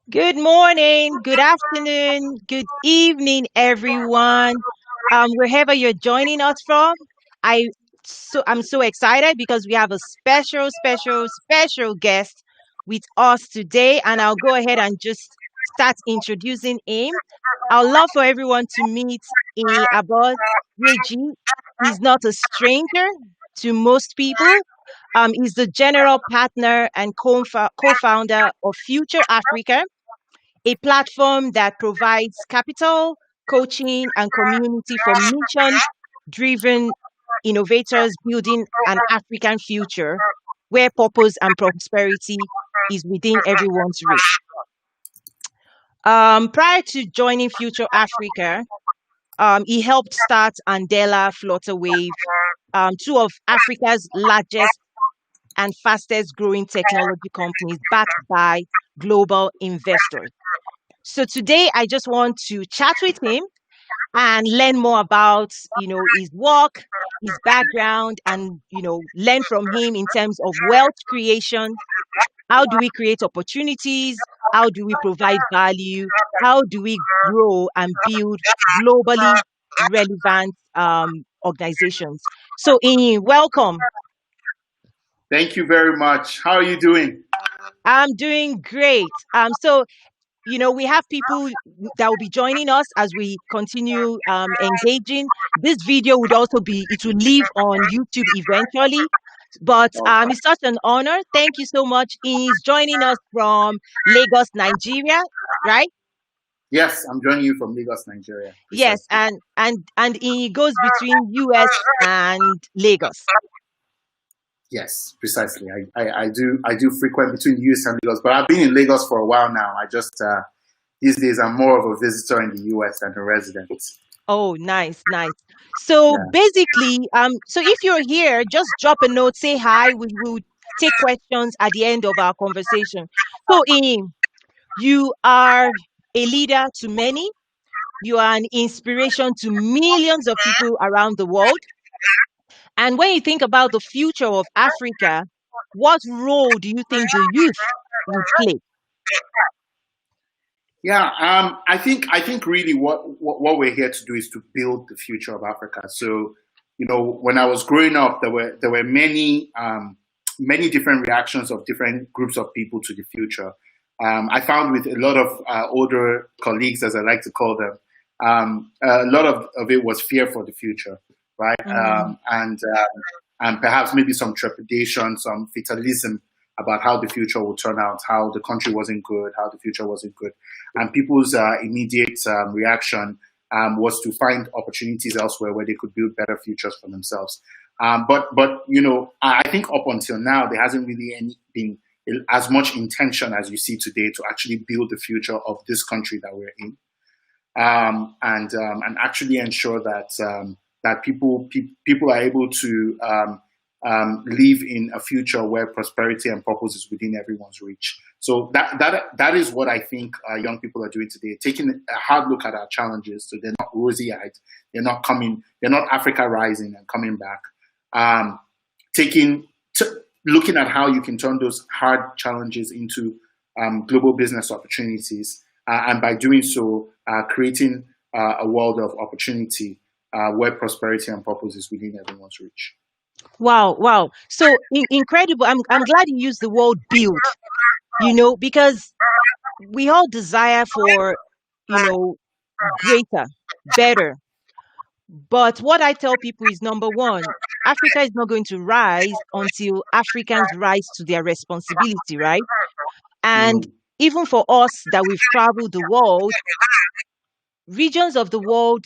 Good morning, good afternoon, good evening, everyone. Wherever you're joining us from, I'm so excited because we have a special guest with us today, and I'll go ahead and just start introducing him. I'd love for everyone to meet Aboyeji. He's not a stranger to most people. He's the general partner and co-founder of Future Africa, a platform that provides capital, coaching, and community for mission driven innovators building an African future where purpose and prosperity is within everyone's reach. Prior to joining Future Africa, he helped start Andela, Flutterwave, two of Africa's largest and fastest growing technology companies backed by global investors. So today I just want to chat with him and learn more about, his work, his background, and, learn from him in terms of wealth creation. How do we create opportunities? How do we provide value? How do we grow and build globally relevant organizations? So, Iyin, welcome. Thank you very much. How are you doing? I'm doing great. We have people that will be joining us as we continue engaging. This video would also it will live on YouTube eventually. But Okay. it's such an honor. Thank you so much. He's joining us from Lagos, Nigeria, right? Yes, I'm joining you from Lagos, Nigeria, Yes, precisely. and he goes between US and Lagos. Yes, precisely. I do frequent between US and Lagos, but I've been in Lagos for a while now. I just these days I'm more of a visitor in the US than a resident. Oh, nice, nice. So Yeah. basically, so if you're here, just drop a note, say hi. We will take questions at the end of our conversation. So, you are a leader to many. You are an inspiration to millions of people around the world. And when you think about the future of Africa, what role do you think the youth would play? Yeah, I think really what we're here to do is to build the future of Africa. So, when I was growing up, there were many different reactions of different groups of people to the future. I found with a lot of older colleagues, as I like to call them, a lot of it was fear for the future, right? Mm, And perhaps maybe some trepidation, some fatalism about how the future will turn out, how the country wasn't good, how the future wasn't good, and people's immediate reaction was to find opportunities elsewhere where they could build better futures for themselves. But I think up until now there hasn't really been as much intention as you see today to actually build the future of this country that we're in, and actually ensure that that people are able to live in a future where prosperity and purpose is within everyone's reach. So that is what I think young people are doing today, taking a hard look at our challenges, so they're not rosy-eyed, they're not Africa rising and coming back. Um, taking Looking at how you can turn those hard challenges into global business opportunities, and by doing so, creating a world of opportunity where prosperity and purpose is within everyone's reach. wow, wow. So incredible. I'm glad you used the word build, because we all desire for, you know, greater, better. But what I tell people is number one, Africa is not going to rise until Africans rise to their responsibility, right? And Mhm. even for us that we've traveled the world, regions of the world,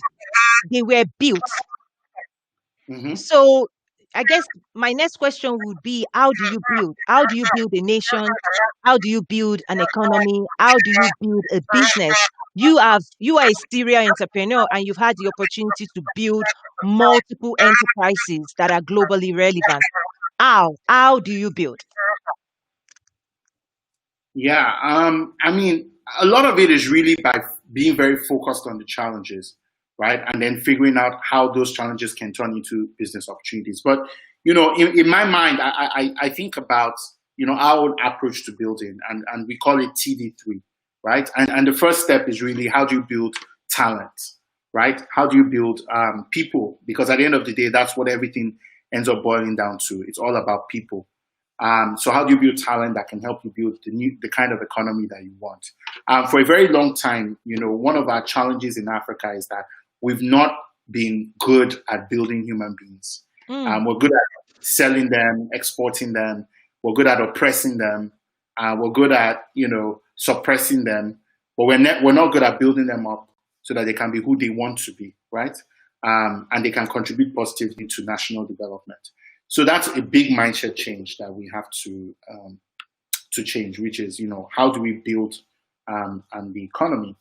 they were built. Mhm. So I guess my next question would be, how do you build? How do you build a nation? How do you build an economy? How do you build a business? You are a serial entrepreneur and you've had the opportunity to build multiple enterprises that are globally relevant. How do you build? Yeah, I mean, a lot of it is really by being very focused on the challenges, right? And then figuring out how those challenges can turn into business opportunities. But, in my mind, I think about, our own approach to building, and we call it TD3. right? And the first step is really, how do you build talent, right? How do you build people? Because at the end of the day, that's what everything ends up boiling down to. It's all about people. So how do you build talent that can help you build the kind of economy that you want? For a very long time, one of our challenges in Africa is that we've not been good at building human beings. We're good at selling them, exporting them. We're good at oppressing them. We're good at suppressing them, but we're not good at building them up so that they can be who they want to be, right? And they can contribute positively to national development. So that's a big mindset change that we have to change, which is, how do we build the economy?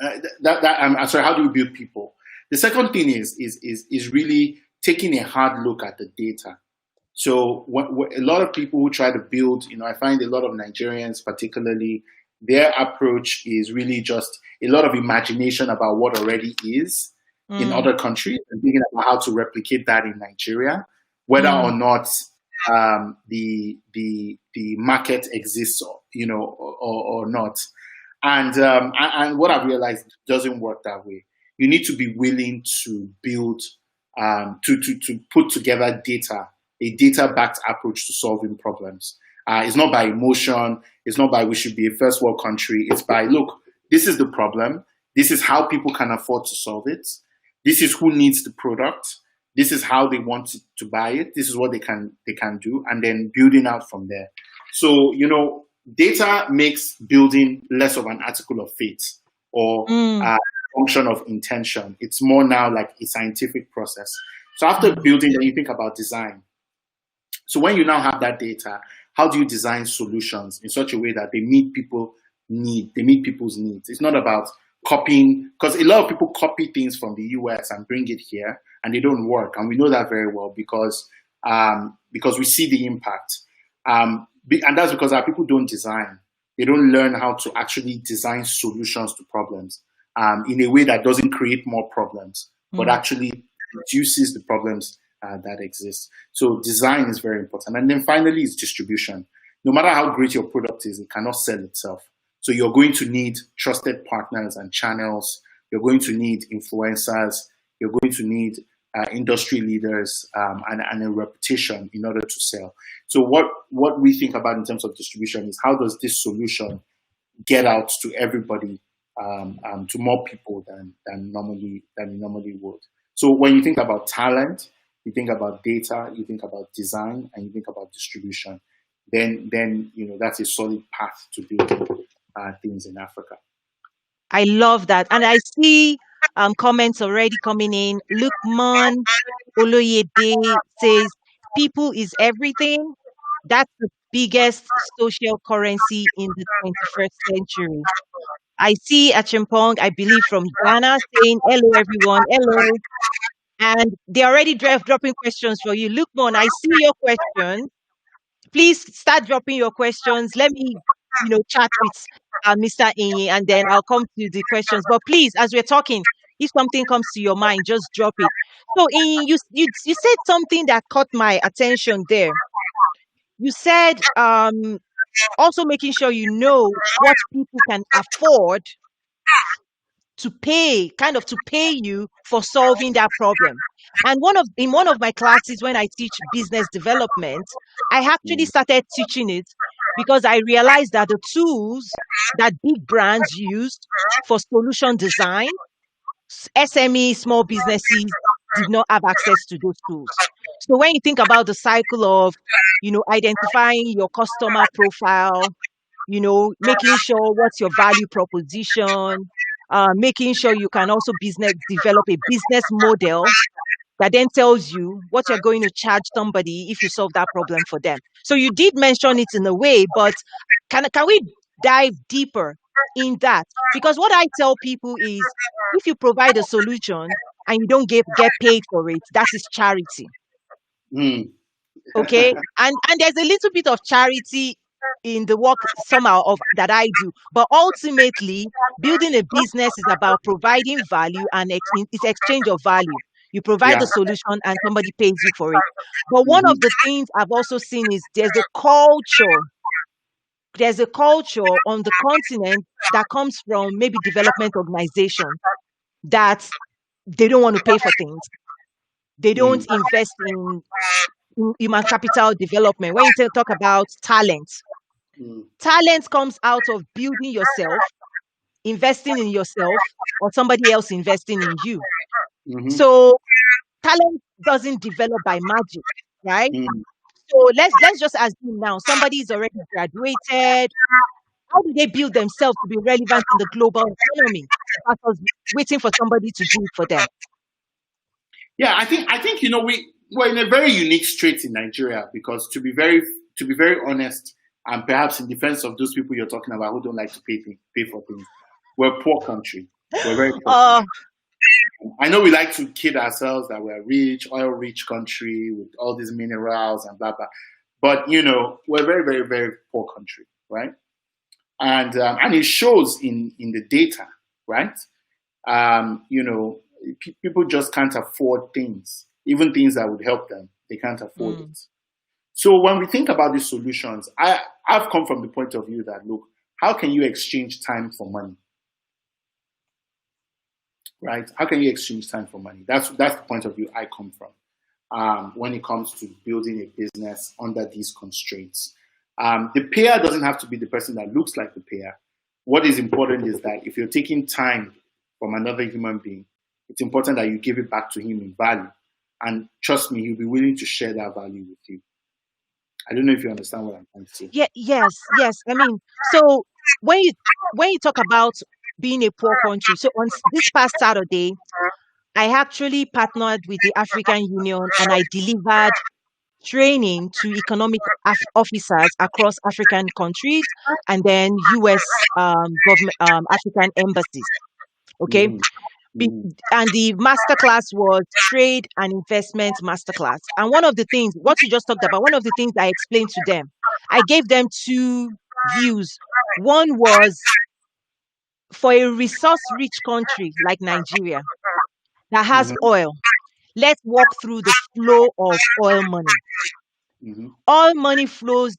I'm sorry, how do we build people? The second thing is really taking a hard look at the data. So a lot of people who try to build, I find a lot of Nigerians particularly, their approach is really just a lot of imagination about what already is in other countries and thinking about how to replicate that in Nigeria, whether or not the market exists, or not. And what I've realized, it doesn't work that way. You need to be willing to build, to put together data, a data-backed approach to solving problems. It's not by emotion. It's not by we should be a first world country. It's by, look, this is the problem. This is how people can afford to solve it. This is who needs the product. This is how they want to buy it. This is what they can do, and then building out from there. So, data makes building less of an article of faith or a function of intention. It's more now like a scientific process. So after building, then you think about design. So when you now have that data, how do you design solutions in such a way that they meet people's needs? It's not about copying, because a lot of people copy things from the US and bring it here, and they don't work. And we know that very well because we see the impact. And that's because our people don't design. They don't learn how to actually design solutions to problems in a way that doesn't create more problems, but actually reduces the problems that exist. So design is very important. And then finally is distribution. No matter how great your product is, it cannot sell itself. So you're going to need trusted partners and channels. You're going to need influencers. You're going to need industry leaders and a reputation in order to sell. So what we think about in terms of distribution is, how does this solution get out to everybody, to more people than normally would. So when you think about talent, you think about data, you think about design, and you think about distribution. Then that's a solid path to building things in Africa. I love that. And I see comments already coming in. Lukman Oloyede says, people is everything. That's the biggest social currency in the 21st century. I see Achimpong, I believe from Ghana, saying, hello, everyone. Hello. And they're already dropping questions for you. Lukman, I see your question. Please start dropping your questions. Let me, chat with Mr. Inyi, and then I'll come to the questions. But please, as we're talking, if something comes to your mind, just drop it. So, Inyi, you said something that caught my attention there. You said also making sure you know what people can afford to pay you for solving that problem. And in one of my classes, when I teach business development, I actually started teaching it because I realized that the tools that big brands use for solution design, SME, small businesses did not have access to those tools. So when you think about the cycle of, identifying your customer profile, making sure what's your value proposition, making sure you can also develop a business model that then tells you what you're going to charge somebody if you solve that problem for them. So you did mention it in a way, but can we dive deeper in that? Because what I tell people is, if you provide a solution and you don't get paid for it, that is charity. Okay, and there's a little bit of charity in the work somehow that I do, but ultimately building a business is about providing value, and it's exchange of value. You provide the solution and somebody pays you for it. But one of the things I've also seen is there's a culture there's a culture on the continent that comes from maybe development organization that they don't want to pay for things. They don't Mm, invest in human capital development. When you talk about talent, mm, talent comes out of building yourself, investing in yourself, or somebody else investing in you. mhm, So talent doesn't develop by magic, right? mm. So let's just assume now somebody is already graduated. How do they build themselves to be relevant in the global economy versus waiting for somebody to do it for them? Yeah, I think we're in a very unique strait in Nigeria because to be very honest, and perhaps in defense of those people you're talking about who don't like to pay for things, we're a poor country. We're a very poor Uh, country. I know we like to kid ourselves that we're rich, oil-rich country with all these minerals and blah blah, but we're a very very very poor country, right? And it shows in the data, right? People just can't afford things, even things that would help them. They can't afford mm, it. So when we think about these solutions, I've come from the point of view that look, how can you exchange time for money, right? How can you exchange time for money? That's the point of view I come from when it comes to building a business under these constraints. The payer doesn't have to be the person that looks like the payer. What is important is that if you're taking time from another human being, it's important that you give it back to him in value. And trust me, he'll be willing to share that value with you. I don't know if you understand what I'm trying to say. yeah, yes. I mean, so when you when you talk about being a poor country, so on this past Saturday, I actually partnered with the African Union and I delivered training to economic officers across African countries and then US government African embassies. Okay. Mm-hmm. Be- Mm-hmm. and the masterclass was trade and investment masterclass. And one of the things, what you just talked about, one of the things I explained to them, I gave them two views. One was for a resource rich country like Nigeria that has Mm-hmm. oil, let's walk through the flow of oil money. Mm-hmm. All money flows,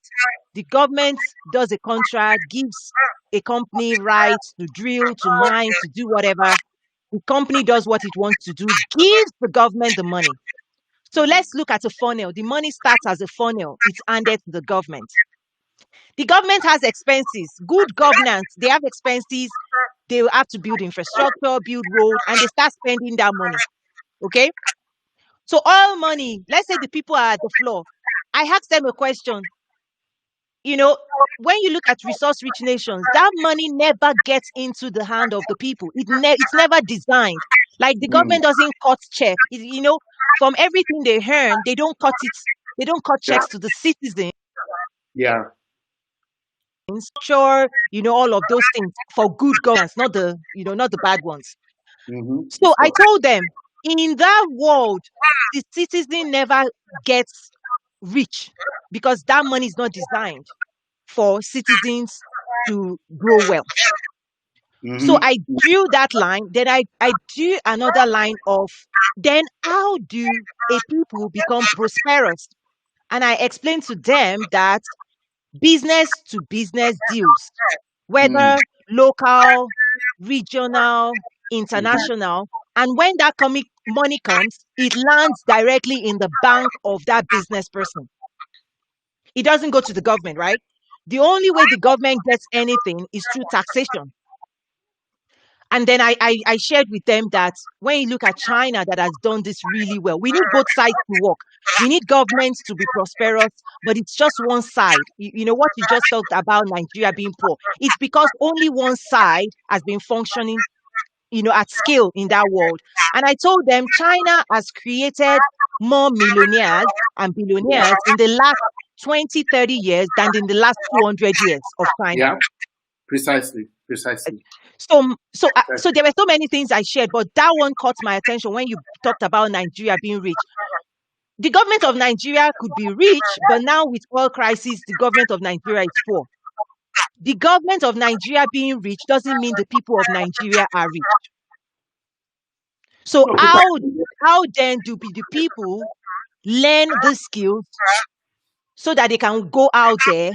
the government does a contract, gives a company rights to drill, to mine, to do whatever. The company does what it wants to do, gives the government the money. So let's look at a funnel. The money starts as a funnel, it's handed to the government. The government has expenses, good governance, they have expenses, they will have to build infrastructure, build road, and they start spending that money. Okay. So all money, let's say the people are at the floor. I ask them a question. You know, when you look at resource rich nations, that money never gets into the hand of the people. It's never designed. Like the Mm-hmm. government doesn't cut check. From everything they earn, they don't cut it. They don't cut Yeah. checks to the citizens. Yeah. Sure, all of those things for good governance, not the bad ones. Mm-hmm. So Of I course. told them, in that world, the citizen never gets rich because that money is not designed for citizens to grow wealth. So Mm-hmm. I drew that line, then I drew another line of then how do a people become prosperous? And I explained to them that business to business deals, Mm-hmm. whether local, regional, Mm-hmm. international, and when that money comes, it lands directly in the bank of that business person. It doesn't go to the government, right? The only way the government gets anything is through taxation. And then I shared with them that when you look at China that has done this really well, we need both sides to work. We need governments to be prosperous, but it's just one side. What you just talked about Nigeria being poor. It's because only one side has been functioning, at scale in that world. And I told them China has created more millionaires and Yeah. billionaires in the last 20, 30 years than in the last 200 years of China. Yeah. Precisely. Precisely. So there were so many things I shared, but that one caught my attention when you talked about Nigeria being rich. The government of Nigeria could be rich, but now with oil crisis, the government of Nigeria is poor. The government of Nigeria being rich doesn't mean the people of Nigeria are rich. So No, how then do the people learn the skills so that they can go out there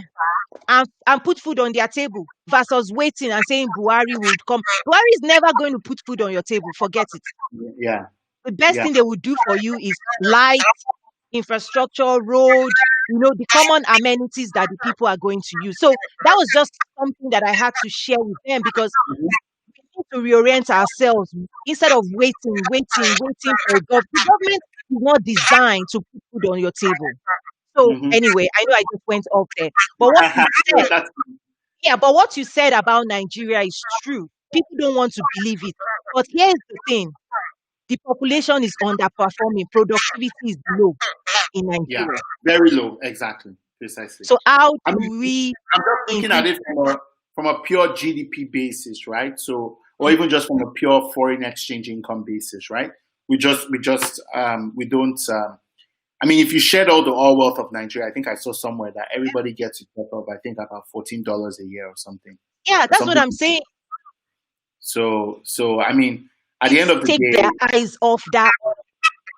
and put food on their table versus waiting and saying Buhari would come. Buhari is never going to put food on your table. Forget it. Yeah. The best Yeah. thing they would do for you is light, infrastructure, road, the common amenities that the people are going to use. So that was just something that I had to share with them because Mhm. we need to reorient ourselves instead of waiting for a government. The government is not designed to put food on your table. So Mhm. anyway, I know I just went off there. But what you Yeah, said, yeah, but what you said about Nigeria is true. People don't want to believe it. But here's the thing: the population is underperforming, productivity is low in yeah, Nigeria. very low. Exactly, precisely. So how I do mean, we I'm just looking at increase? it from a pure GDP basis, right? So, or even just from a pure foreign exchange income basis, right? We don't. I mean, if you shared all the oil wealth of Nigeria, I think I saw somewhere that everybody gets a cut of, I think, about $14 a year Yeah, or that's what something. I'm saying. So I mean, at the end Please of the take their day, eyes off that money.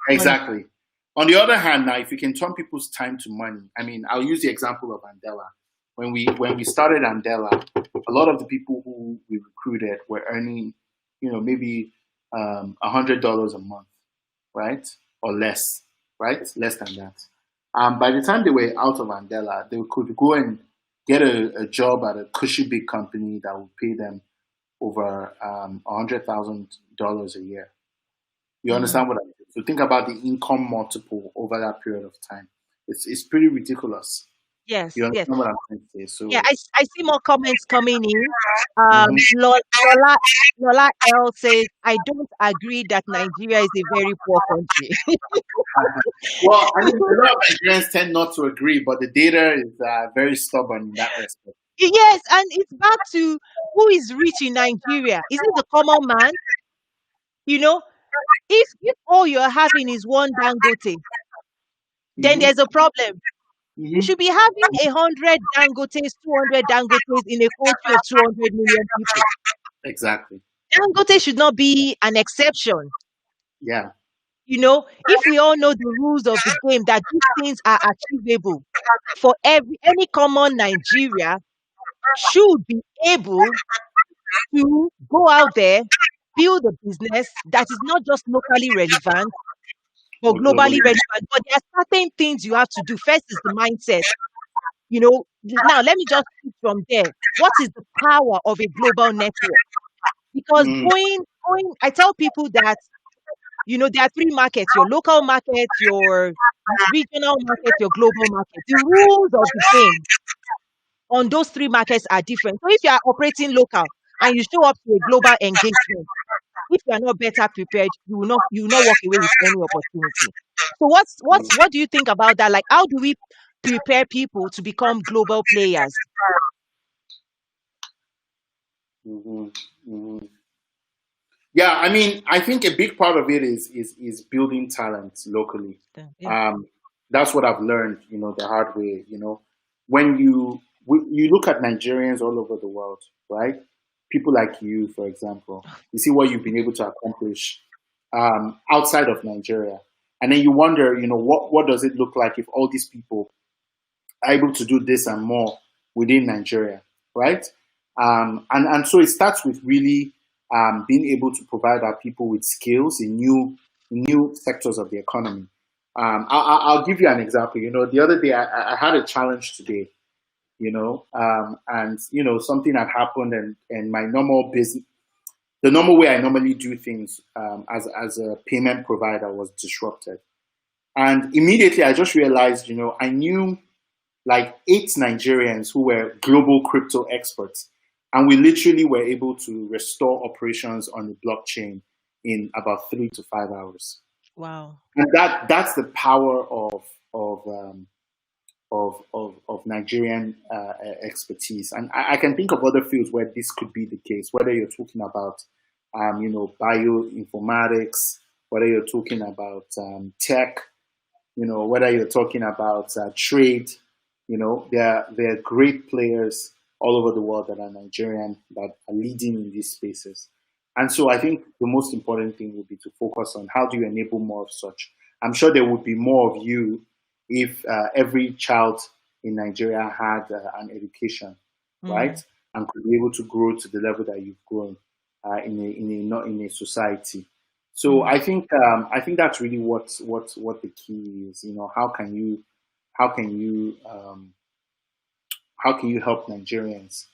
exactly. On the other hand, now if you can turn people's time to money, I mean, I'll use the example of Andela. When we started Andela, a lot of the people who we recruited were earning, maybe $100 a month, right, or less, right, less than that. By the time they were out of Andela, they could go and get a job at a cushy big company that would pay them over $100,000 a year. You Mm, understand what I mean? So think about the income multiple over that period of time. It's pretty ridiculous. You yes, yes. understand what I'm trying to say? Yeah, So I see more comments coming in. mhm. Lola L says, I don't agree that Nigeria is a very poor country. Well, I mean, a lot of Nigerians tend not to agree, but the data is very stubborn in that respect. Yes, and it's back to who is rich in Nigeria. Is it the common man? You know, if all you're having is one Dangote, then Hmm. there's a problem. You Hmm. should be having 100 Dangotes, 200 Dangotes in a country of 200 million people. Exactly. Dangote should not be an exception. Yeah. If we all know the rules of the game, that these things are achievable for any common Nigeria should be able to go out there, build a business that is not just locally relevant, but Or globally globally. relevant. But there are certain things you have to do. First is the mindset. Now let me just pick from there. What is the power of a global network? Because Mm. going, I tell people that, there are three markets: your local market, your regional market, your global market. The rules of the game on those three markets are different. So if you are operating local and you show up to a global engagement, if you are not better prepared, you will not walk away with any opportunity. So what do you think about that? Like, how do we prepare people to become global players? Mhm. Mhm. Yeah, I mean, I think a big part of it is building talent locally. Yeah. Um, that's what I've learned, the hard way. When you look at Nigerians all over the world, right? People like you, for example, you see what you've been able to accomplish outside of Nigeria, and then you wonder, what does it look like if all these people are able to do this and more within Nigeria, right? And so it starts with really being able to provide our people with skills in new sectors of the economy. I'll give you an example. The other day I had a challenge today. And something had happened, and my normal business, the normal way I normally do things as a payment provider, was disrupted. And immediately I just realized, I knew like 8 Nigerians who were global crypto experts. And we literally were able to restore operations on the blockchain in about 3 to 5 hours. Wow. And that's the power of Nigerian expertise. And I can think of other fields where this could be the case, whether you're talking about, bioinformatics, whether you're talking about tech, whether you're talking about trade. There are great players all over the world that are Nigerian that are leading in these spaces. And so I think the most important thing would be to focus on how do you enable more of such. I'm sure there would be more of you if every child in Nigeria had an education, Mm. right, and could be able to grow to the level that you've grown not in a society. So Mm. I think that's really what the key is. You know, how can you how can you help Nigerians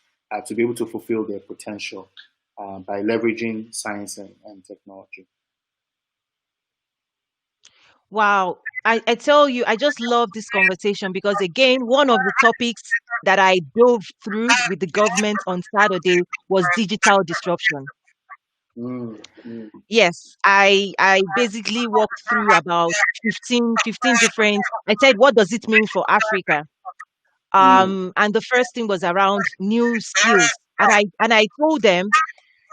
to be able to fulfill their potential by leveraging science and technology? Wow. I tell you, I just love this conversation because, again, one of the topics that I dove through with the government on Saturday was digital disruption. Mm, mm, Yes, I basically walked through about 15 different. I said, what does it mean for Africa? mm, And the first thing was around new skills. And I told them,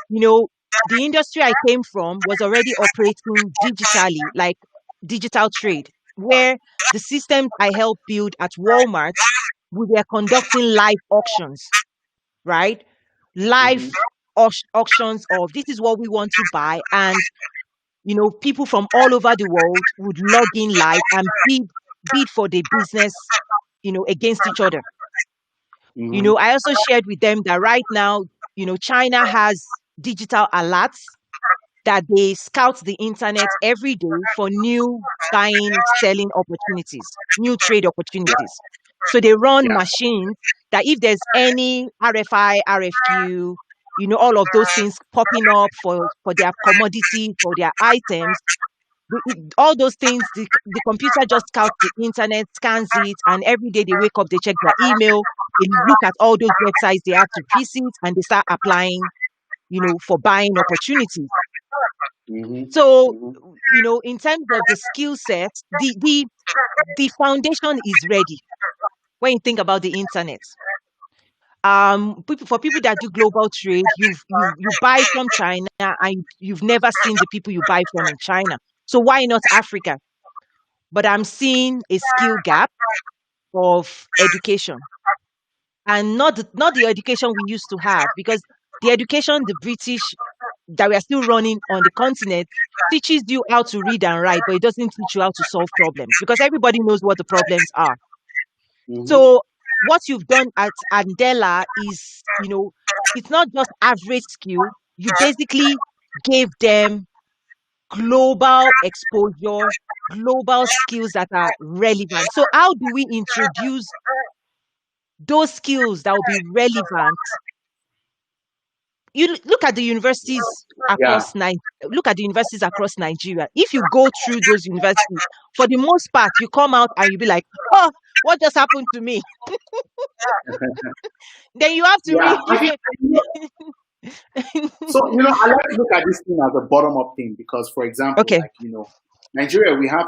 you know, the industry I came from was already operating digitally, like digital trade, where the systems I helped build at Walmart, we were conducting live auctions, right? Live mm-hmm, auctions of this is what we want to buy. And, people from all over the world would log in live and bid for the business, against each other. mm-hmm, I also shared with them that right now, China has digital alerts that they scout the internet every day for new buying, selling opportunities, new trade opportunities. So they run yeah. machines that if there's any RFI, RFQ, all of those things popping up for their commodity, for their items, all those things, the computer just scouts the internet, scans it, and every day they wake up, they check their email, they look at all those websites they have to visit, and they start applying, for buying opportunities. Mm-hmm, So, mm-hmm, in terms of the skill set, the foundation is ready when you think about the internet. For people that do global trade, you buy from China and you've never seen the people you buy from in China. So why not Africa? But I'm seeing a skill gap of education, and not the education we used to have, because the education the British that we are still running on the continent teaches you how to read and write, but it doesn't teach you how to solve problems because everybody knows what the problems are. mm-hmm. So what you've done at Andela is, it's not just average skill. You basically gave them global exposure, global skills that are relevant. So how do we introduce those skills that will be relevant? Look at the universities Yeah. across Nigeria. If you go through those universities, for the most part, you come out and you be like, "Oh, what just happened to me?" Then you have to Yeah, read. I think so. You know, I like to look at this thing as a bottom up thing because, for example, Okay. like Nigeria, we have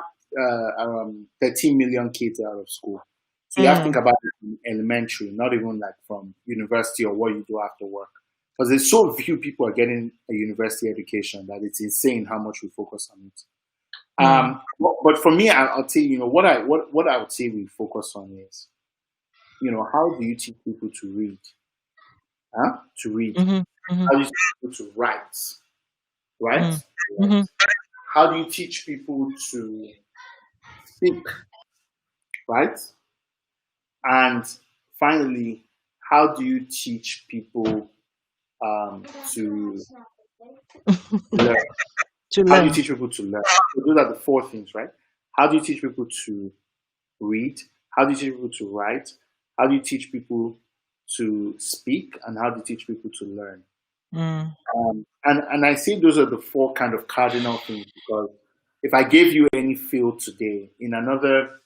13 million kids out of school. So you have to think Mm, about it from elementary, not even like from university or what you do after work. Because there's so few people are getting a university education that it's insane how much we focus on it. mm, But for me, I'll tell you, what I would say we focus on is, how do you teach people to read? Huh? To read. mhm, mhm, How do you teach people to write? Right? mm, mhm, How do you teach people to speak? Right? And finally, how do you teach people to learn? to How do you learn. teach people to learn? So those are the four things, right? How do you teach people to read? How do you teach people to write? How do you teach people to speak? And how do you teach people to learn? Mm, And I see those are the four kind of cardinal things because if I gave you any field today, in another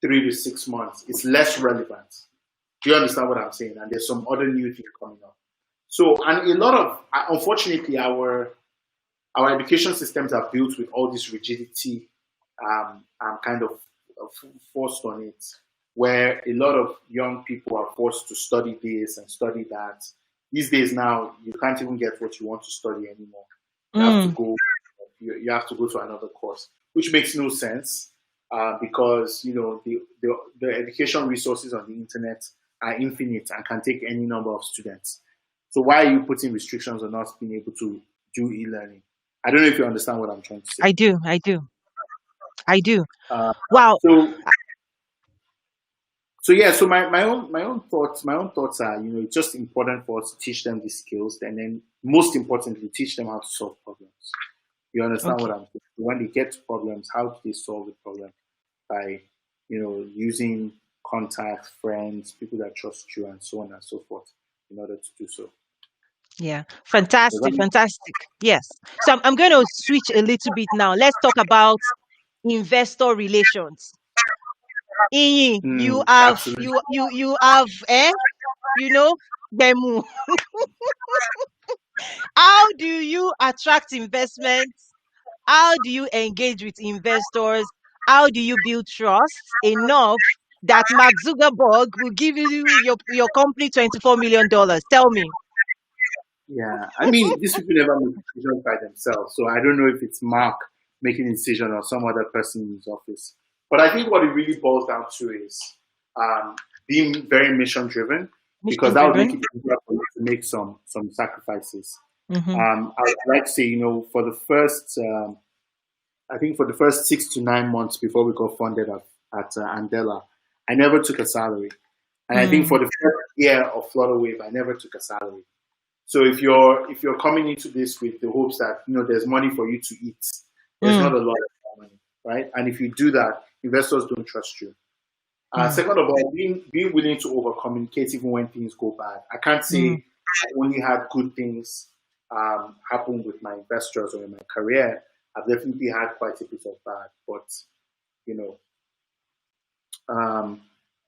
3 to 6 months, it's less relevant. Do you understand what I'm saying? And there's some other new things coming up. So, and a lot of, unfortunately, our education systems are built with all this rigidity kind of forced on it, where a lot of young people are forced to study this and study that. These days now, you can't even get what you want to study anymore. You have to mm, go. You have to go to another course, which makes no sense because the education resources on the internet are infinite and can take any number of students. So why are you putting restrictions on us being able to do e-learning? I don't know if you understand what I'm trying to say. I do. I do. I do. Uh, Wow. so, So yeah, so my own thoughts are, it's just important for us to teach them these skills, and then most importantly, teach them how to solve problems. You understand what Okay. I'm saying? When they get to problems, how do they solve the problem? By, using contacts, friends, people that trust you, and so on and so forth, in order to do so. Yeah. Does that Fantastic. make Fantastic. Yes. So I'm going to switch a little bit now. Let's talk about investor relations. You have Absolutely. you have you know demo. How do you attract investments? How do you engage with investors? How do you build trust enough that Mark Zuckerberg will give you your company $24 million? Tell me. Yeah, I mean, these people never make decisions by themselves, so I don't know if it's Mark making a decision or some other person in his office. But I think what it really boils down to is um, being very mission driven, because Mission that would make driven. it easier for you to make some sacrifices. Mm-hmm. I would like to say, for the first, I think for the first 6 to 9 months before we got funded at Andela, I never took a salary, and I think Mm, for the first year of Flutterwave, I never took a salary. So if you're coming into this with the hopes that there's money for you to eat, there's not mm, a lot of money, right? And if you do that, investors don't trust you. mm, Second of all, being willing to over communicate even when things go bad. I can't mm, say I only had good things happen with my investors or in my career. I've definitely had quite a bit of bad, but you know, um,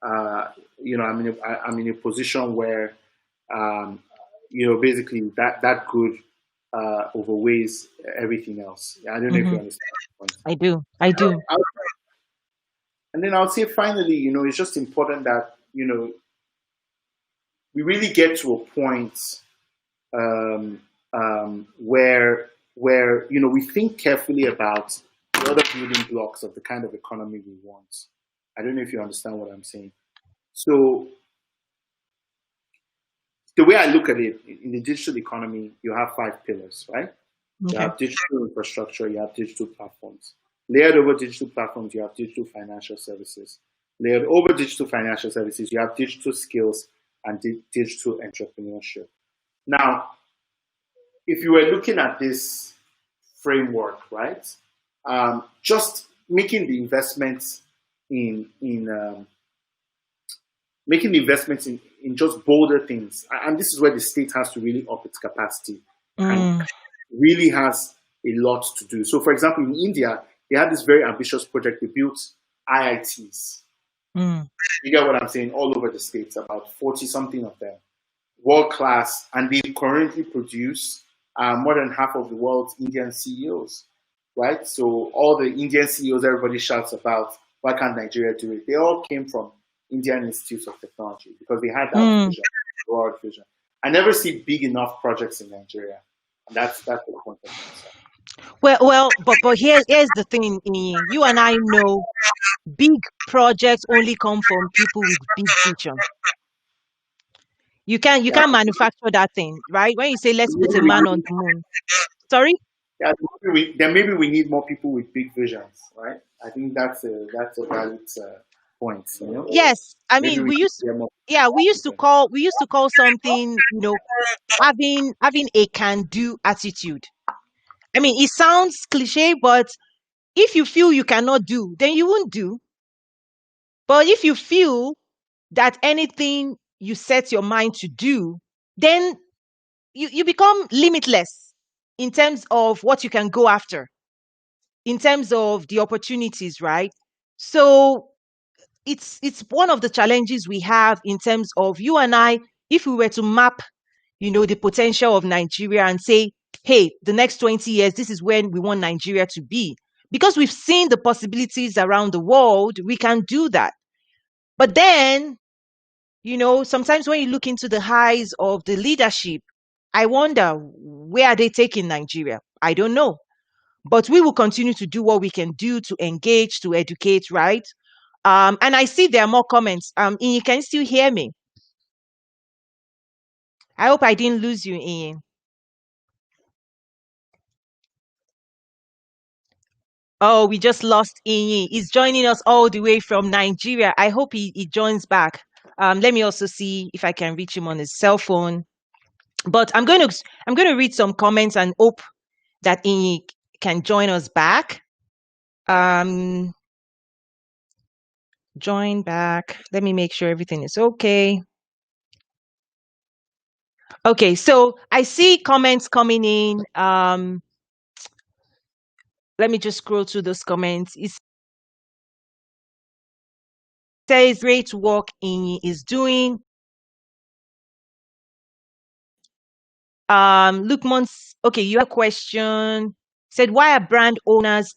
I'm in a position where um, basically that good overweighs everything else. I don't know if mm-hmm. you understand that point. I do. I do. I- And then I'll say finally, it's just important that we really get to a point um, where we think carefully about the other building blocks of the kind of economy we want. I don't know if you understand what I'm saying. So the way I look at it, in the digital economy, you have 5 pillars, right? You Okay. have digital infrastructure, you have digital platforms. Layered over digital platforms, you have digital financial services. Layered over digital financial services, you have digital skills and digital entrepreneurship. Now, if you were looking at this framework, right, just making the investments in making the investments in just bolder things, and this is where the state has to really up its capacity and Mm, really has a lot to do. So, for example, in India, they had this very ambitious project. They built IITs. mm, You get what I'm saying? All over the states, about 40 something of them, world class, and they currently produce more than half of the world's Indian CEOs, right? So all the Indian CEOs everybody shouts about, why can't Nigeria do it? They all came from Indian institutes of technology because they had that mm. vision, broad vision. I never see big enough projects in Nigeria, and that's the point of concern. But here's the thing. You and I know big projects only come from people with big vision. You Yeah, can't manufacture that thing, right? When you say let's put a maybe man on we, the moon. Sorry? yeah, maybe we need more people with big visions, right? I think that's a valid point. Yes. I Maybe mean, we should get more yeah, vision. we used to call something, having a can do attitude. I mean, it sounds cliche, but if you feel you cannot do, then you won't do. But if you feel that anything you set your mind to do, then you become limitless in terms of what you can go after, in terms of the opportunities, right? So it's one of the challenges we have in terms of you and I, if we were to map, the potential of Nigeria and say, hey, the next 20 years, this is when we want Nigeria to be. Because we've seen the possibilities around the world, we can do that. But then, sometimes when you look into the highs of the leadership, I wonder, where are they taking Nigeria? I don't know. But we will continue to do what we can do to engage, to educate, right? And I see there are more comments. Ian, can you still hear me? I hope I didn't lose you, Ian. Oh, we just lost Inyi. He's joining us all the way from Nigeria. I hope he joins back. Let me also see if I can reach him on his cell phone. But I'm going to read some comments and hope that Inyi can join us back. Um, join back. Let me make sure everything is okay. Okay, so I see comments coming in. Let me just scroll through those comments. It says great work Inyi is doing. Lukman's okay, your question said why are brand owners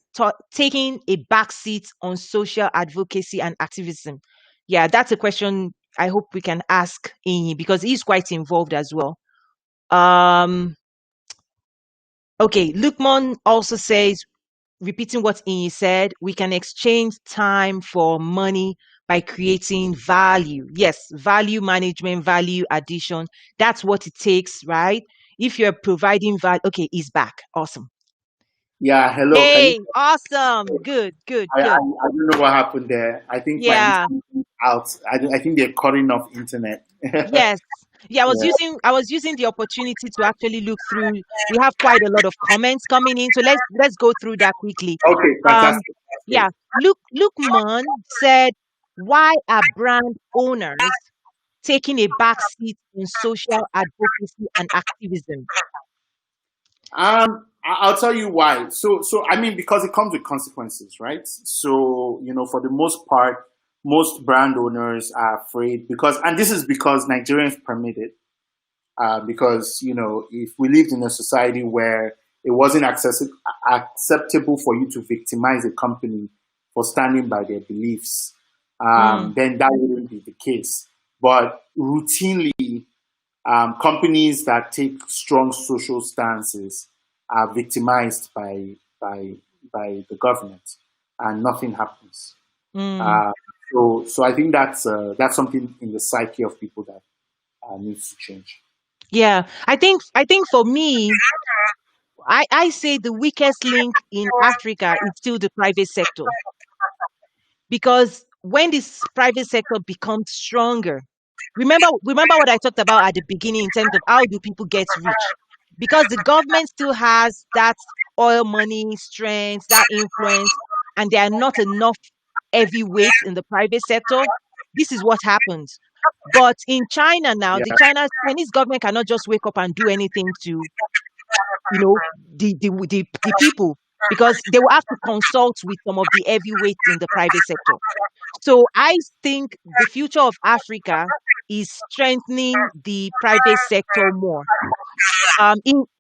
taking a backseat on social advocacy and activism? Yeah, that's a question I hope we can ask Inyi because he's quite involved as well. Okay, Lukman also says, repeating what Inyi said, we can exchange time for money by creating value. Yes, value management, value addition. That's what it takes, right? If you're providing value, okay, he's back. Awesome. Yeah, hello. Can you? Hey, awesome. Good, good, good. I don't know what happened there. I think my Yeah. internet is out. I think they're cutting off internet. Yeah. Yes. Yeah, I was using the opportunity to actually look through. We have quite a lot of comments coming in. So let's go through that quickly. Okay, Um fantastic. That's great. yeah, Lukman said, why are brand owners taking a back seat in social advocacy and activism? I'll tell you why. So I mean, because it comes with consequences, right? So for the most part, most brand owners are afraid and this is because Nigerians permit it. Because if we lived in a society where it wasn't acceptable for you to victimize a company for standing by their beliefs, Mm, then that wouldn't be the case. But routinely, companies that take strong social stances are victimized by the government, and nothing happens. mm. Uh, so I think that's something in the psyche of people that needs to change. Yeah, I think for me, I say the weakest link in Africa is still the private sector. Because when this private sector becomes stronger, remember what I talked about at the beginning in terms of how do people get rich? Because the government still has that oil money strength, that influence, and there are not enough heavyweights in the private sector. This is what happens. But in China now, Yeah, the Chinese government cannot just wake up and do anything to, the people, because they will have to consult with some of the heavyweights in the private sector. So I think the future of Africa is strengthening the private sector more.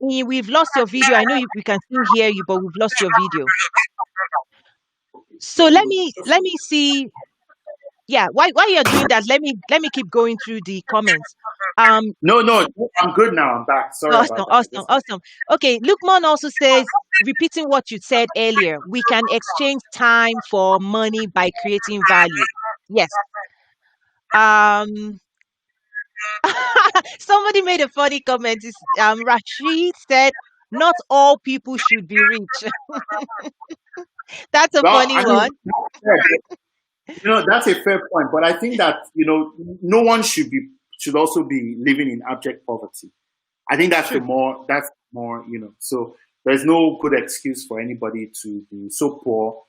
We've lost your video. I know we can still hear you, but we've lost your video. So let me see. Yeah, while you're doing that, let me keep going through the comments. Um, no, I'm good now. I'm back. Sorry awesome, about that. awesome, awesome. Okay, Lukman also says, repeating what you said earlier, we can exchange time for money by creating value. Yes. Um, Somebody made a funny comment. Rashid said, "Not all people should be rich." That's a Well, funny I mean, one. that's a fair point, but I think that no one should also be living in abject poverty. I think True. that's more So there's no good excuse for anybody to be so poor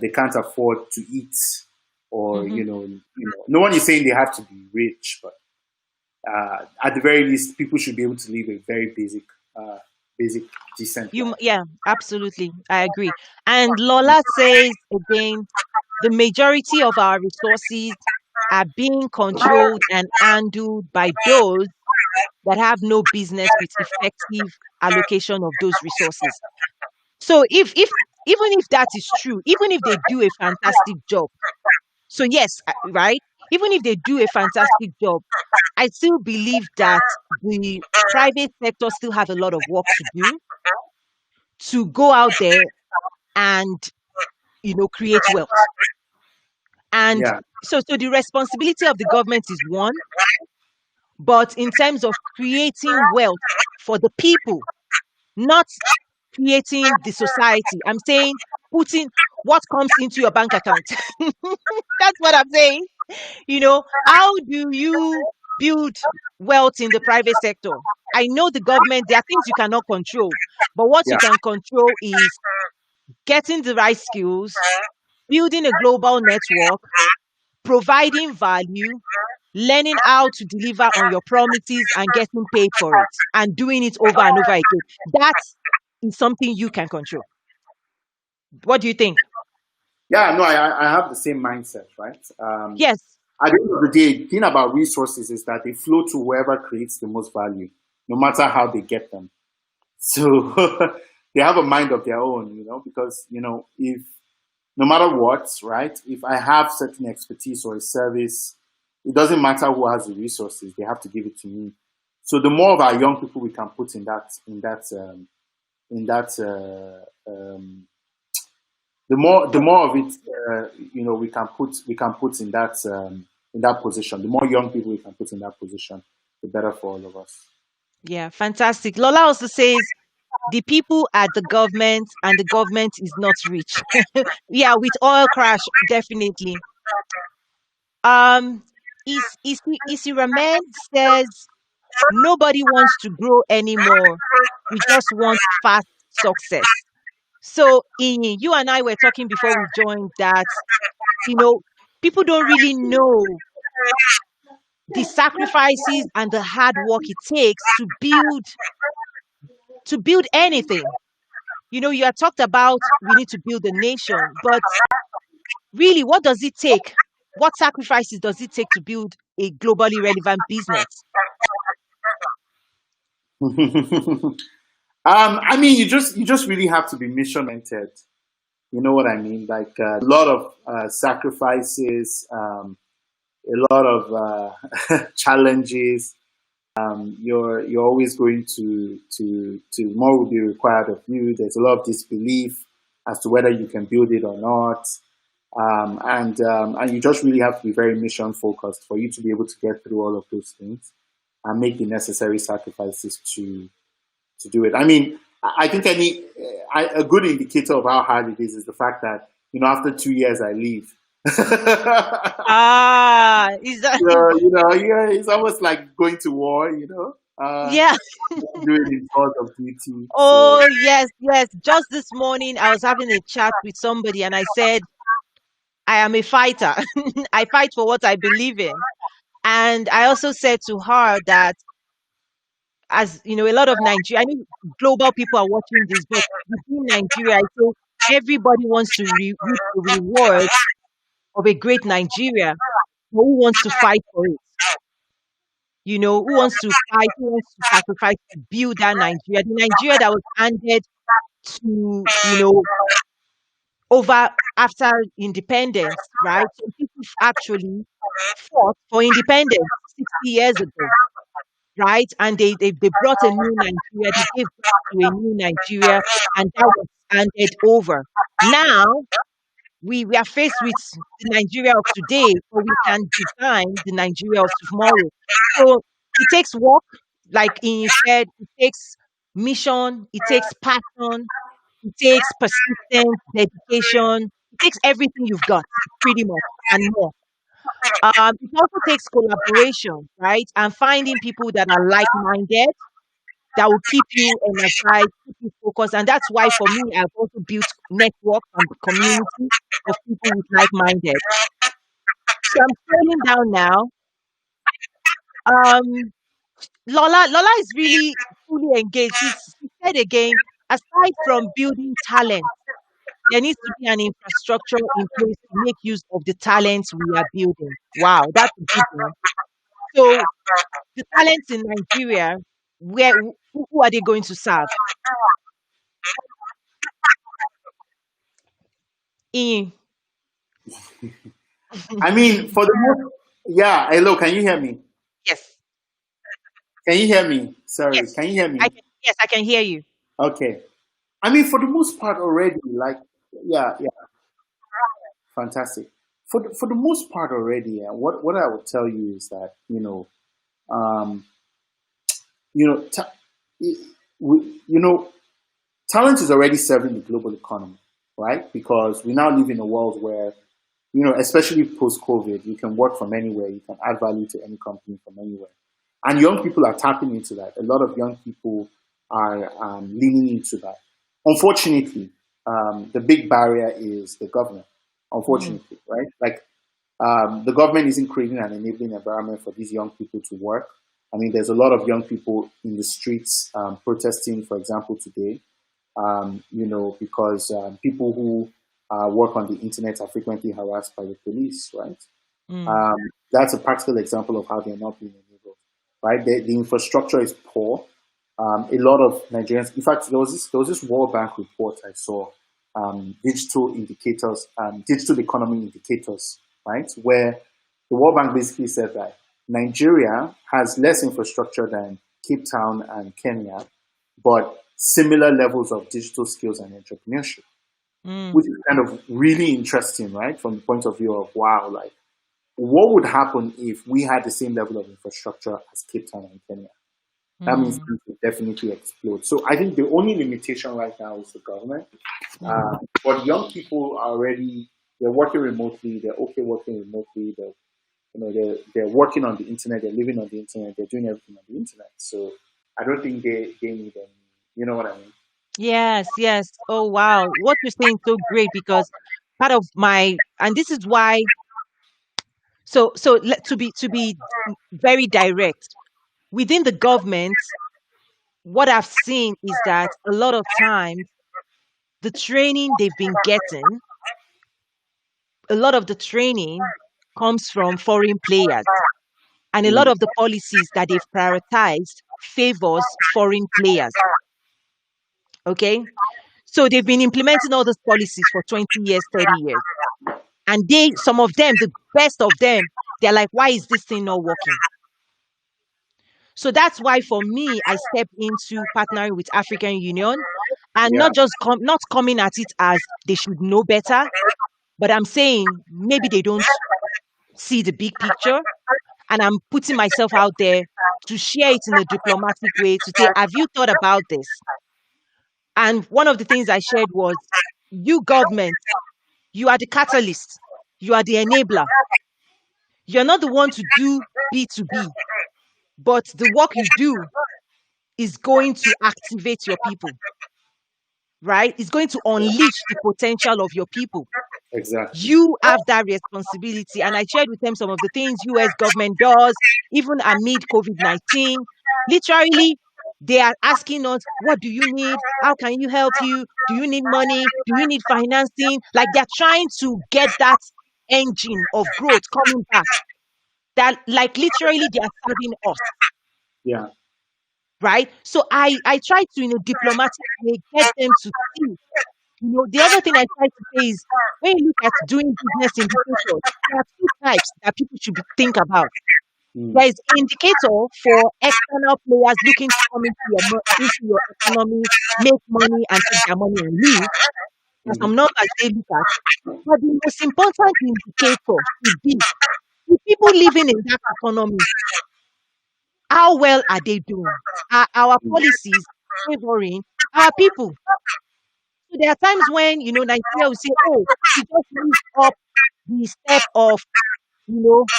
they can't afford to eat, or Hmm. no one is saying they have to be rich, but at the very least, people should be able to live a very basic, decent life. Yeah, absolutely. I agree. And Lola says again, the majority of our resources are being controlled and handled by those that have no business with effective allocation of those resources. So if even if that is true, even if they do a fantastic job, so yes, right? Even if they do a fantastic job, I still believe that the private sector still have a lot of work to do to go out there and create wealth. And Yeah, so the responsibility of the government is one, but in terms of creating wealth for the people, not creating the society. I'm saying putting what comes into your bank account. That's what I'm saying. How do you build wealth in the private sector? I know the government, there are things you cannot control, but what you Yeah. can control is getting the right skills, building a global network, providing value, learning how to deliver on your promises and getting paid for it and doing it over and over again. That is something you can control. What do you think? Yeah, no, I have the same mindset, right? Yes. At the end of the day, the thing about resources is that they flow to whoever creates the most value, no matter how they get them. So they have a mind of their own, because, if no matter what, right, if I have certain expertise or a service, it doesn't matter who has the resources, they have to give it to me. So the more of our young people we can put in that the more of it we can put in that position. The more young people we can put in that position, the better for all of us. Yeah, fantastic. Lola also says the people at the government and the government is not rich. Yeah, with oil crash, definitely. Um, Isi Ramen says nobody wants to grow anymore. We just want fast success. So, you and I were talking before we joined that, you know, people don't really know the sacrifices and the hard work it takes to build anything. You had talked about we need to build a nation, but really, what does it take? What sacrifices does it take to build a globally relevant business? I mean, you just really have to be mission oriented. You know what I mean? Like a lot of sacrifices, a lot of challenges. You're always going to more will be required of you. There's a lot of disbelief as to whether you can build it or not. And you just really have to be very mission focused for you to be able to get through all of those things and make the necessary sacrifices to do it. I mean, I think a good indicator of how hard it is the fact that after 2 years I leave. Ah, is that So, yeah, it's almost like going to war, yeah. doing it because of duty. So, Oh, yes, yes. Just this morning, I was having a chat with somebody and I said, I am a fighter. I fight for what I believe in. And I also said to her that, as you know, a lot of Nigeria, I know global people are watching this, but within Nigeria, I say everybody wants to reap the rewards of a great Nigeria, but who wants to fight for it? Who wants to fight, who wants to sacrifice to build that Nigeria, the Nigeria that was handed to, over after independence, right? So people actually fought for independence 60 years ago, right? And they brought a new Nigeria, they gave birth to a new Nigeria, and that was handed over. Now we are faced with the Nigeria of today, but we can design the Nigeria of tomorrow. So it takes work, like he said, it takes mission, it takes passion, it takes persistence, dedication, it takes everything you've got, pretty much, and more. It also takes collaboration, right? And finding people that are like-minded that will keep you energized, keep you focused. And that's why for me, I've also built networks and community of people with like-minded. So I'm scrolling down now. Um, Lola is really fully engaged. She said again, aside from building talent, there needs to be an infrastructure in place to make use of the talents we are building. Wow, that's a good one. So the talents in Nigeria, who are they going to serve? In I mean, for the most, yeah. Hello, can you hear me? Yes, Can you hear me? Sorry, yes, can you hear I me? can. Yes, I can hear you. Okay. I mean, for the most part already, like, yeah, yeah, fantastic. For the most part already, what I would tell you is that um, you know, ta- we, talent is already serving the global economy. right? Because we now live in a world where, especially post COVID, you can work from anywhere, you can add value to any company from anywhere. And young people are tapping into that. A lot of young people are leaning into that. Unfortunately, the big barrier is the government. Mm, Unfortunately, right? Like the government isn't creating an enabling environment for these young people to work. I mean, there's a lot of young people in the streets protesting, for example, today, because people who work on the internet are frequently harassed by the police, right? mm, Um, that's a practical example of how they're not being enabled, right? The infrastructure is poor. A lot of Nigerians, in fact, there was this World Bank report I saw, digital economy indicators, right? Where the World Bank basically said that Nigeria has less infrastructure than Cape Town and Kenya, but similar levels of digital skills and entrepreneurship, mm, which is kind of really interesting, right? From the point of view of, wow, like what would happen if we had the same level of infrastructure as Cape Town and Kenya? That means mm, things would definitely explode. So I think the only limitation right now is the government. mm. But young people are already, they're working remotely. They're okay working remotely. They're working on the internet. They're living on the internet. They're doing everything on the internet. So I don't think they need any. You know what I mean? Yes, yes. Oh, wow. What you're saying is so great because part of my, and this is why, to be very direct, within the government, what I've seen is that a lot of times the training they've been getting, a lot of the training comes from foreign players. And a lot Mm, of the policies that they've prioritized favors foreign players. Okay. So they've been implementing all those policies for 20 years, 30 years. And some of them, the best of them, they're like, why is this thing not working? So that's why for me, I stepped into partnering with African Union and yeah, not coming at it as they should know better, but I'm saying maybe they don't see the big picture. And I'm putting myself out there to share it in a diplomatic way to say, have you thought about this? And one of the things I shared was, you government, you are the catalyst, you are the enabler. You're not the one to do B2B, but the work you do is going to activate your people, right? It's going to unleash the potential of your people. exactly. You have that responsibility. And I shared with them some of the things US government does, even amid COVID-19. Literally, they are asking us, what do you need? How can you help you? Do you need money? Do you need financing? Like they're trying to get that engine of growth coming back. That like literally they are serving us, Yeah. right? So I try to in a diplomatic way get them to see. The other thing I try to say is when you look at doing business indicators, there are two types that people should think about. Mm, There is indicator for external players looking to come into your economy, make money, and take their money and leave. There's mm, some numbers they look at. But the most important indicator should be the people living in that economy. How well are they doing? Are our mm, policies favoring our people? So there are times when, Nigeria will say, oh, we just moved up the step of, you know,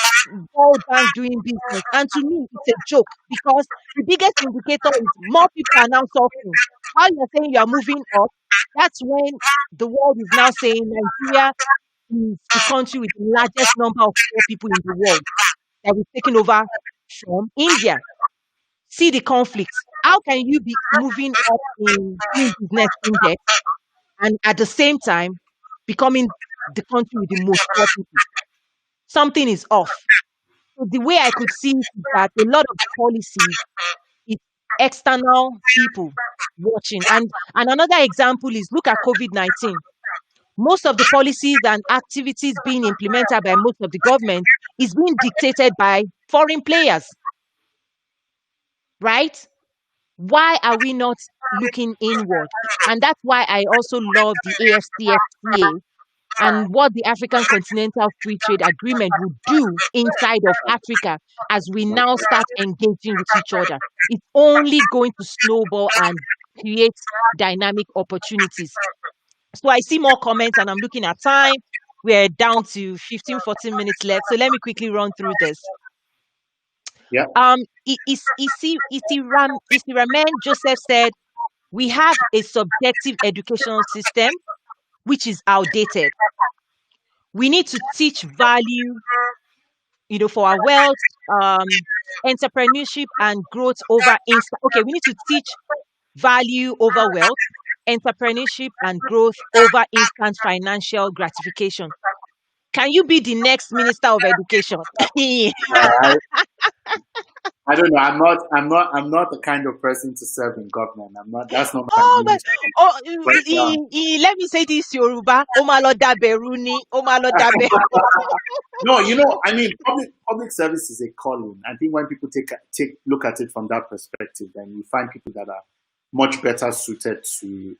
World Bank doing business. And to me, it's a joke because the biggest indicator is more people are now suffering. While you're saying you are moving up, that's when the world is now saying Nigeria is the country with the largest number of poor people in the world that we've taken over from India. See the conflict. How can you be moving up in doing business index and at the same time becoming the country with the most poor people? Something is off. So the way I could see it is that a lot of the policies, it's external people watching. And another example is look at COVID-19. Most of the policies and activities being implemented by most of the government is being dictated by foreign players, right? Why are we not looking inward? And that's why I also love the AFCFTA and what the African Continental Free Trade Agreement would do inside of Africa as we now start engaging with each other. It's only going to snowball and create dynamic opportunities. So I see more comments and I'm looking at time. We're down to 15, 14 minutes left. So let me quickly run through this. Yeah. Isiramen Joseph said, we have a subjective educational system which is outdated. We need to teach value, for our wealth, entrepreneurship and growth over instant. Okay, we need to teach value over wealth, entrepreneurship and growth over instant financial gratification. Can you be the next Minister of Education? I, I don't know. I'm not the kind of person to serve in government. I'm not. That's not my Oh my! ministry. Oh, But let me say this Yoruba. O ma lo daberu ni. O ma lo daberu. no, I mean, public service is a calling. I think when people take look at it from that perspective, then you find people that are much better suited to,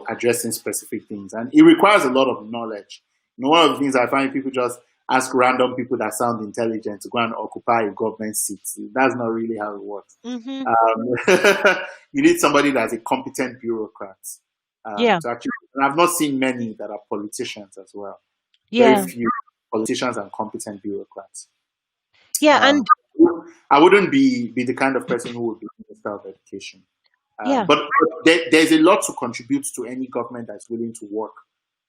addressing specific things, and it requires a lot of knowledge. One of the things I find, people just ask random people that sound intelligent to go and occupy a government seat. That's not really how it works. Mm-hmm. You need somebody that's a competent bureaucrat. Yeah. To actually, and I've not seen many that are politicians as well. Yeah. Very few politicians and competent bureaucrats. Yeah, and I wouldn't be the kind of person who would be Minister of Education. yeah. But there's a lot to contribute to any government that's willing to work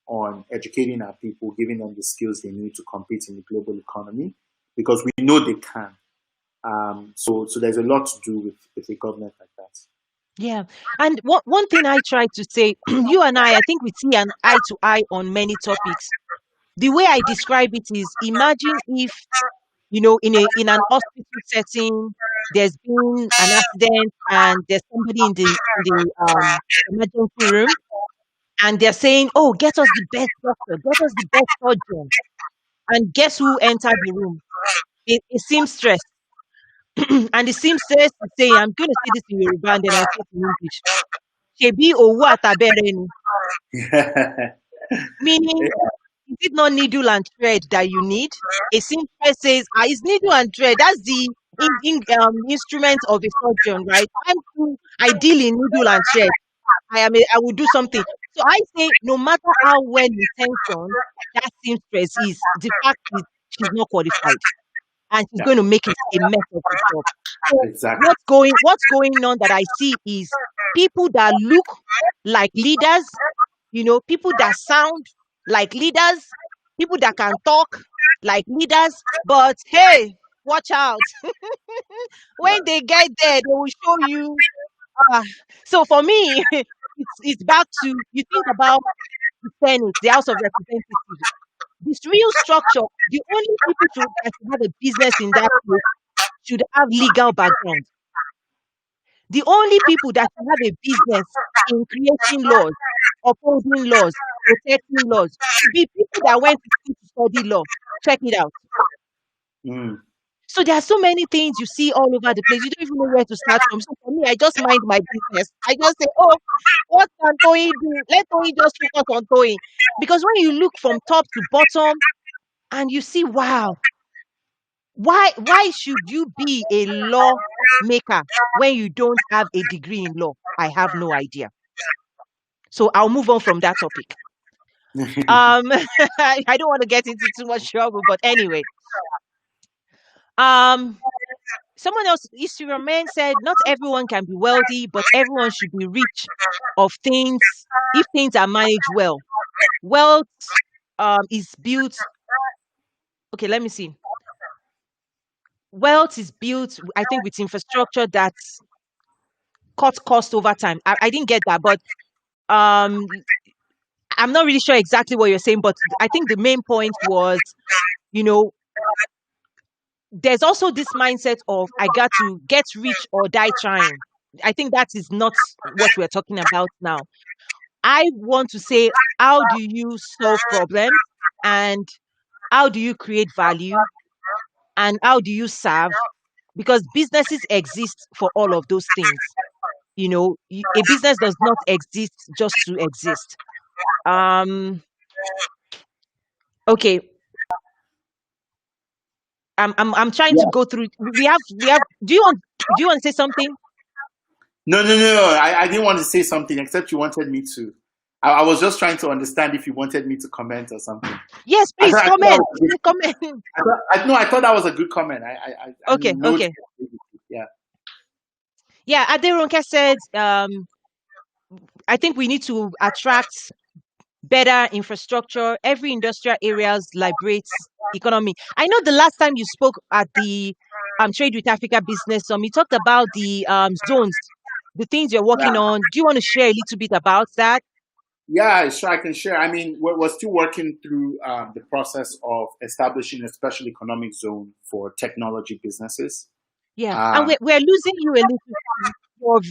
on educating our people, giving them the skills they need to compete in the global economy, because we know they can. So there's a lot to do with a government like that. Yeah. And one thing I try to say, you and I think we see an eye to eye on many topics. The way I describe it is, imagine if, in an hospital setting, there's been an accident and there's somebody in the emergency room, and they're saying, "Oh, get us the best doctor, get us the best surgeon." And guess who entered the room? It seems stressed. And the seamstress is saying, I'm going to say this in Yoruba and then I'll say it in English. Shebi owu atabere ni. Meaning, is it not needle and thread that you need? A seamstress says, it's needle and thread. That's the instrument of a surgeon, right? I'm too ideal in needle and thread. I will do something. So I say, no matter how well intentioned that seamstress is, the fact is she's not qualified. And she's going to make it a mess of the job. So Exactly. what's going on that I see is people that look like leaders, people that sound like leaders, people that can talk like leaders, but hey, watch out. When they get there, they will show you. So for me, it's back to, you think about the Senate, the House of Representatives. This real structure, the only people that should have a business in that place should have legal background. The only people that should have a business in creating laws, upholding laws, protecting laws, should be people that went to school to study law. Check it out. Mm. So there are so many things you see all over the place. You don't even know where to start from. So for me, I just mind my business. I just say, oh, what can Toyin do? Let Toyin just focus on Toyin. Because when you look from top to bottom and you see, wow, why should you be a lawmaker when you don't have a degree in law? I have no idea. So I'll move on from that topic. I don't want to get into too much trouble, but anyway. Someone else, Isiramen said, not everyone can be wealthy, but everyone should be rich of things if things are managed well. Wealth is built. Okay, let me see. Wealth is built, I think, with infrastructure that cut cost over time. I didn't get that, but I'm not really sure exactly what you're saying, but I think the main point was, there's also this mindset of, I got to get rich or die trying. I think that is not what we're talking about now. I want to say, how do you solve problems, and how do you create value, and how do you serve? Because businesses exist for all of those things. A business does not exist just to exist. Okay. I'm trying to go through. We have. Do you want to say something? No. I didn't want to say something except you wanted me to I was just trying to understand if you wanted me to comment or something. Yes, I please thought, comment. Comment. I thought that was a good comment. I Okay, noted okay. it. Yeah. Yeah, Aderonke said, I think we need to attract better infrastructure. Every industrial areas liberates economy. I know the last time you spoke at the Trade with Africa Business Summit, you talked about the zones, the things you're Yeah. working on. Do you want to share a little bit about that? Yeah, sure, I can share. I mean, we're still working through the process of establishing a special economic zone for technology businesses. Yeah, and Uh, we're losing you a little.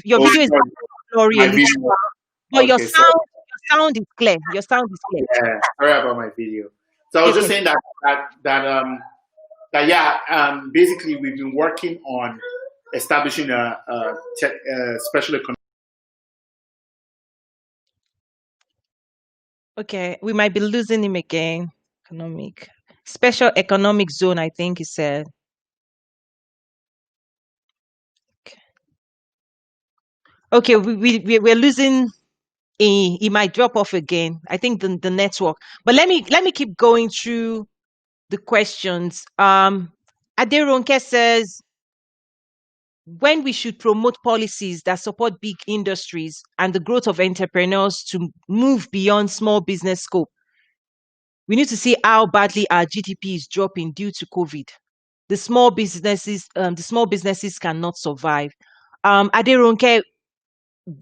Your oh, video is sorry, blurry a my little, video. but Okay, so your sound is clear. Your sound is clear. yeah, sorry about my video. So I was just Okay. saying that yeah, basically we've been working on establishing a special economic. Okay, we might be losing him again. Economic special economic zone, I think he said. Okay, we're losing. He might drop off again. I think the network. But let me keep going through the questions. Aderonke says when we should promote policies that support big industries and the growth of entrepreneurs to move beyond small business scope. We need to see how badly our GDP is dropping due to COVID. The small businesses cannot survive. Aderonke,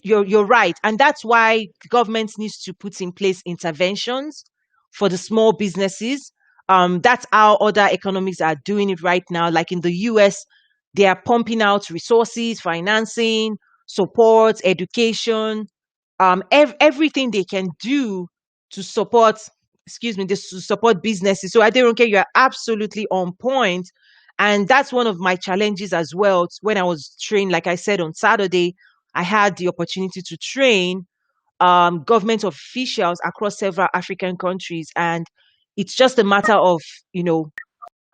you're right, and that's why the government needs to put in place interventions for the small businesses. That's how other economies are doing it right now. Like in the US, they are pumping out resources, financing, support, education, everything they can do to support. Excuse me, this to support businesses. So I don't care. You are absolutely on point, and that's one of my challenges as well. When I was trained, like I said on Saturday, I had the opportunity to train government officials across several African countries, and it's just a matter of, you know,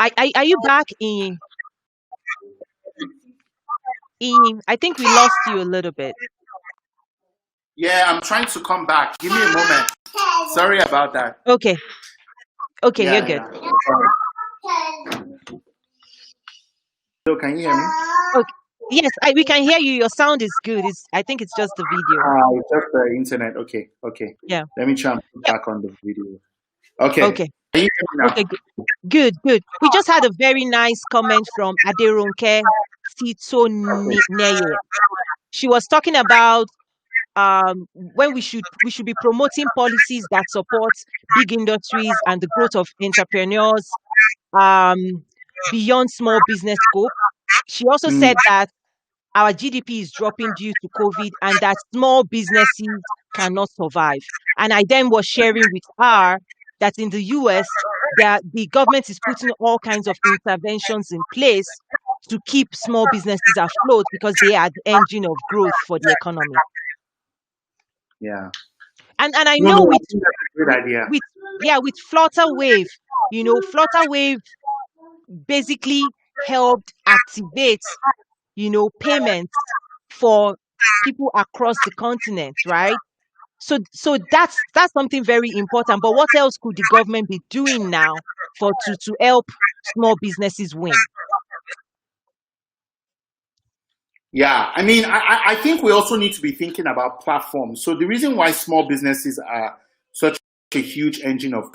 are you back in? I think we lost you a little bit. Yeah, I'm trying to come back. Give me a moment. Sorry about that. Okay, okay, you're Yeah, good. yeah. Sorry. So can you hear me? Okay, yes, we can hear you. Your sound is good. I think it's just the video. It's just the internet. Okay, okay. Yeah, Let me try and put yeah. back on the video. Okay. Okay, Can you hear me now? okay, good, good, good. We just had a very nice comment from Aderonke Sito Neye. She was talking about when we should be promoting policies that support big industries and the growth of entrepreneurs um, beyond small business scope. She also Mm, said that our GDP is dropping due to COVID and that small businesses cannot survive. And I then was sharing with her that in the US, that the government is putting all kinds of interventions in place to keep small businesses afloat because they are the engine of growth for the economy. yeah. And I No, know no, I think that's a good idea. with yeah, with Flutterwave, Flutterwave basically helped activate, payments for people across the continent, right? So that's something very important. But what else could the government be doing now to help small businesses win? Yeah, I mean, I think we also need to be thinking about platforms. So the reason why small businesses are such a huge engine of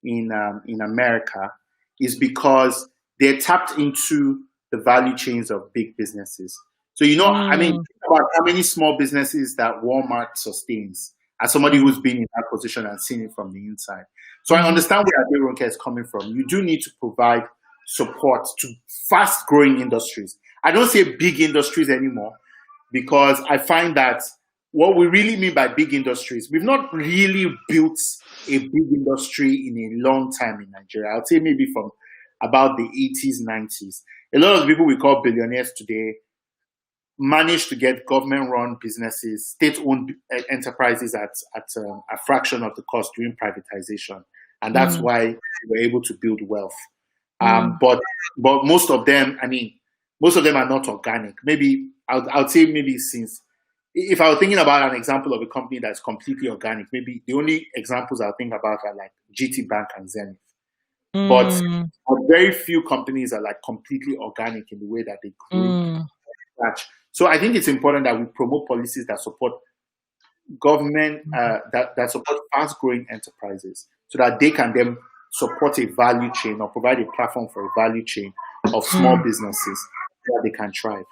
in America is because they're tapped into the value chains of big businesses. So I mean, Mm, think about how many small businesses that Walmart sustains. As somebody mm, who's been in that position and seen it from the inside, so I mhm, understand where Aderonke is coming from. You do need to provide support to fast-growing industries. I don't say big industries anymore because I find that what we really mean by big industries, we've not really built a big industry in a long time in Nigeria. I'll say maybe from about the 80s, 90s. A lot of the people we call billionaires today managed to get government-run businesses, state-owned enterprises at a fraction of the cost during privatization, and that's mm, why we were able to build wealth. mm, But most of them, I mean, most of them are not organic. Maybe I would say maybe since if I were thinking about an example of a company that's completely organic, maybe the only examples I think about are like GT Bank and Zenith. But Mm, very few companies are like completely organic in the way that they grew mm, scratch. So I think it's important that we promote policies that support government that support fast growing enterprises so that they can then support a value chain or provide a platform for a value chain of small mm. businesses so that they can thrive.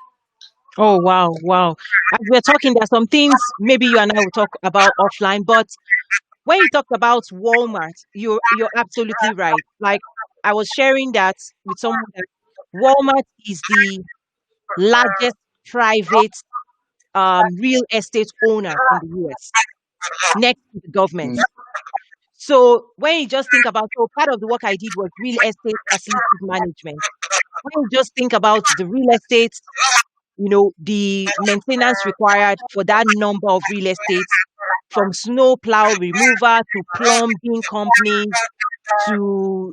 Oh, wow, wow. As we're talking, there are some things maybe you and I will talk about offline, but when you talked about Walmart, you're absolutely right. Like I was sharing that with someone that Walmart is the largest private real estate owner in the US, next to the government. Mm, So when you just think about, so part of the work I did was real estate facilities management. When you just think about the real estate, the maintenance required for that number of real estates, from snow plow remover to plumbing companies to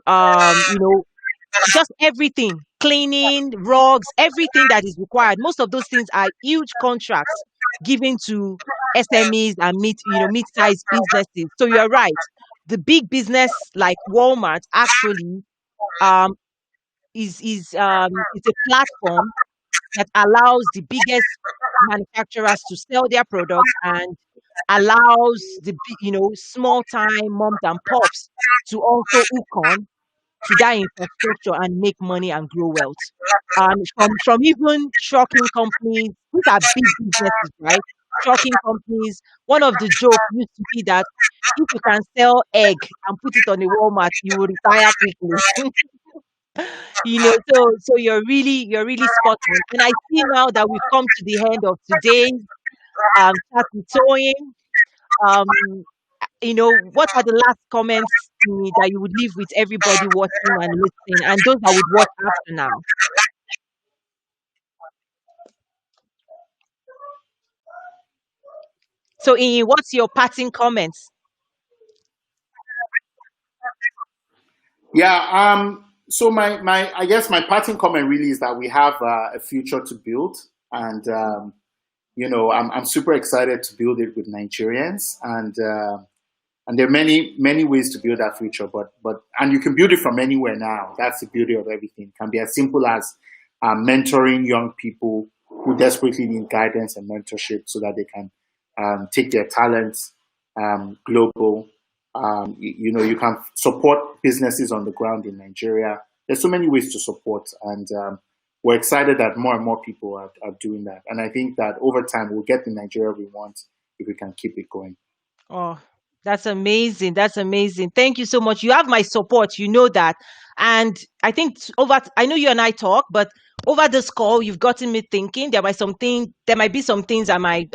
just everything, cleaning, rugs, everything that is required. Most of those things are huge contracts given to SMEs and mid-sized businesses. So you're right. The big business like Walmart actually um is a platform that allows the biggest manufacturers to sell their products and allows the small time moms and pops to also hook on to that infrastructure and make money and grow wealth. From even trucking companies, these are big businesses, right? Trucking companies. One of the jokes used to be that if you can sell egg and put it on a Walmart, you will retire quickly. So you're really spot on. And I see now that we've come to the end of today's chat with Toyin. Um, what are the last comments that you would leave with everybody watching and listening, and those that would watch after now? So, what's your parting comments? yeah. So my I guess my parting comment really is that we have a future to build, and I'm super excited to build it with Nigerians, and there are many ways to build that future, but and you can build it from anywhere now. That's the beauty of everything. It can be as simple as mentoring young people who desperately need guidance and mentorship so that they can take their talents global. You can support businesses on the ground in Nigeria. There's so many ways to support, and we're excited that more and more people are doing that. And I think that over time we'll get the Nigeria we want if we can keep it going. Oh, that's amazing. That's amazing. Thank you so much. You have my support. You know that. And I think I know you and I talk, but over this call, you've gotten me thinking. There might be some things I might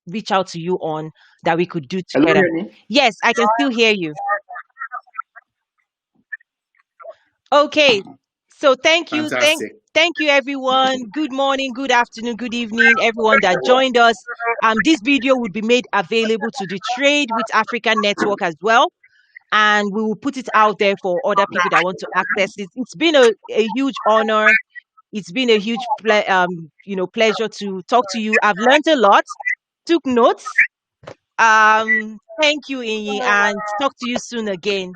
reach out to you on that we could do Hello, together. Remy. Yes, I can still hear you. Okay. So thank you. Fantastic. Thank you everyone. Good morning, good afternoon, good evening, everyone that joined us. This video will be made available to the Trade with Africa network as well. And we will put it out there for other people that want to access it. It's been a huge honor. It's been a huge pleasure to talk to you. I've learned a lot, took notes. Thank you, Inyi, and talk to you soon again.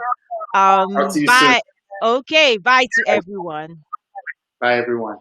Talk to you soon. Bye. Okay, bye to everyone. Bye, everyone.